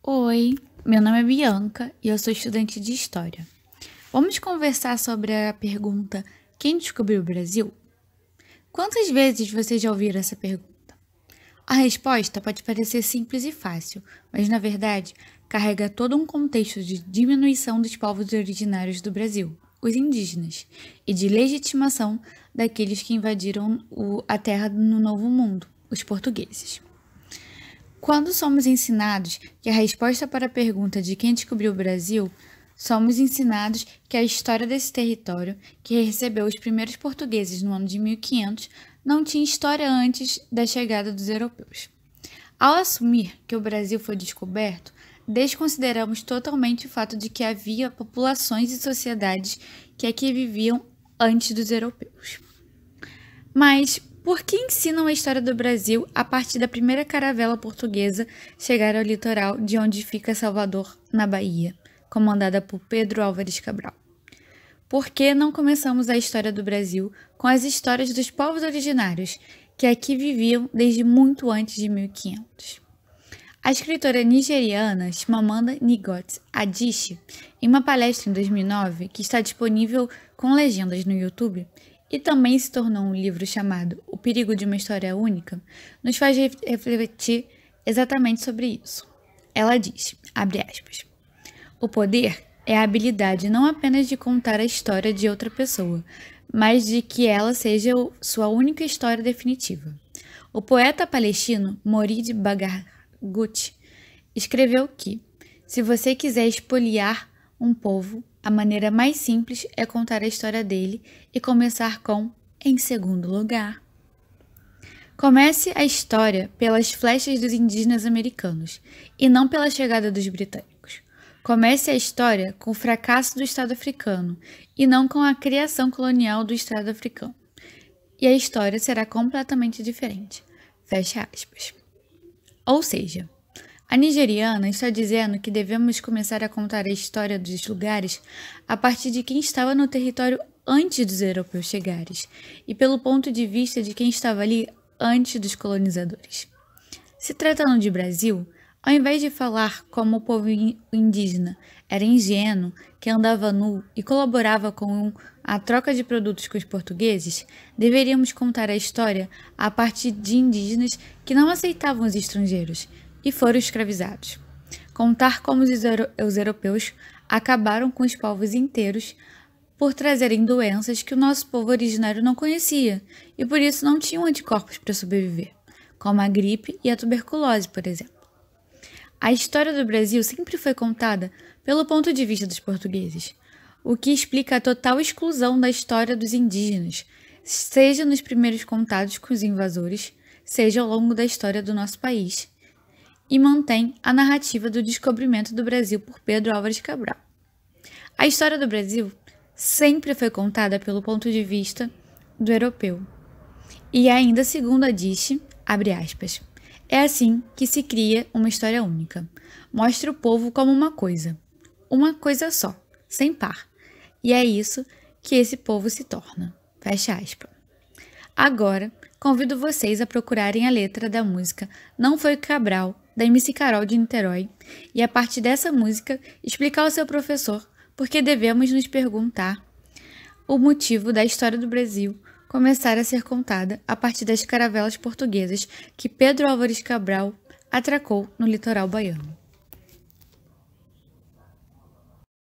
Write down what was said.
Oi, meu nome é Bianca e eu sou estudante de História. Vamos conversar sobre a pergunta: quem descobriu o Brasil? Quantas vezes vocês já ouviram essa pergunta? A resposta pode parecer simples e fácil, mas na verdade carrega todo um contexto de diminuição dos povos originários do Brasil, os indígenas, e de legitimação daqueles que invadiram a terra no Novo Mundo, os portugueses. Quando somos ensinados que a resposta para a pergunta de quem descobriu o Brasil, somos ensinados que a história desse território, que recebeu os primeiros portugueses no ano de 1500, não tinha história antes da chegada dos europeus. Ao assumir que o Brasil foi descoberto, desconsideramos totalmente o fato de que havia populações e sociedades que aqui viviam antes dos europeus. Mas por que ensinam a história do Brasil a partir da primeira caravela portuguesa chegar ao litoral de onde fica Salvador, na Bahia, comandada por Pedro Álvares Cabral? Por que não começamos a história do Brasil com as histórias dos povos originários que aqui viviam desde muito antes de 1500? A escritora nigeriana Chimamanda Ngozi Adichie, em uma palestra em 2009, que está disponível com legendas no YouTube, e também se tornou um livro chamado O Perigo de uma História Única, nos faz refletir exatamente sobre isso. Ela diz, abre aspas, o poder é a habilidade não apenas de contar a história de outra pessoa, mas de que ela seja sua única história definitiva. O poeta palestino Morid Bagarguti escreveu que, se você quiser espoliar um povo, a maneira mais simples é contar a história dele e começar com em segundo lugar. Comece a história pelas flechas dos indígenas americanos e não pela chegada dos britânicos. Comece a história com o fracasso do Estado africano e não com a criação colonial do Estado africano. E a história será completamente diferente. Fecha aspas. Ou seja, a nigeriana está dizendo que devemos começar a contar a história dos lugares a partir de quem estava no território antes dos europeus chegarem e pelo ponto de vista de quem estava ali antes dos colonizadores. Se tratando de Brasil, ao invés de falar como o povo indígena era ingênuo, que andava nu e colaborava com a troca de produtos com os portugueses, deveríamos contar a história a partir de indígenas que não aceitavam os estrangeiros e foram escravizados. Contar como os europeus acabaram com os povos inteiros por trazerem doenças que o nosso povo originário não conhecia e por isso não tinham anticorpos para sobreviver, como a gripe e a tuberculose, por exemplo. A história do Brasil sempre foi contada pelo ponto de vista dos portugueses, o que explica a total exclusão da história dos indígenas, seja nos primeiros contatos com os invasores, seja ao longo da história do nosso país, e mantém a narrativa do descobrimento do Brasil por Pedro Álvares Cabral. A história do Brasil sempre foi contada pelo ponto de vista do europeu. E ainda segundo a Adichie, abre aspas, é assim que se cria uma história única. Mostra o povo como uma coisa só, sem par. E é isso que esse povo se torna. Fecha aspas. Agora, convido vocês a procurarem a letra da música Não Foi Cabral, da MC Carol de Niterói, e a partir dessa música explicar ao seu professor por que devemos nos perguntar o motivo da história do Brasil começar a ser contada a partir das caravelas portuguesas que Pedro Álvares Cabral atracou no litoral baiano.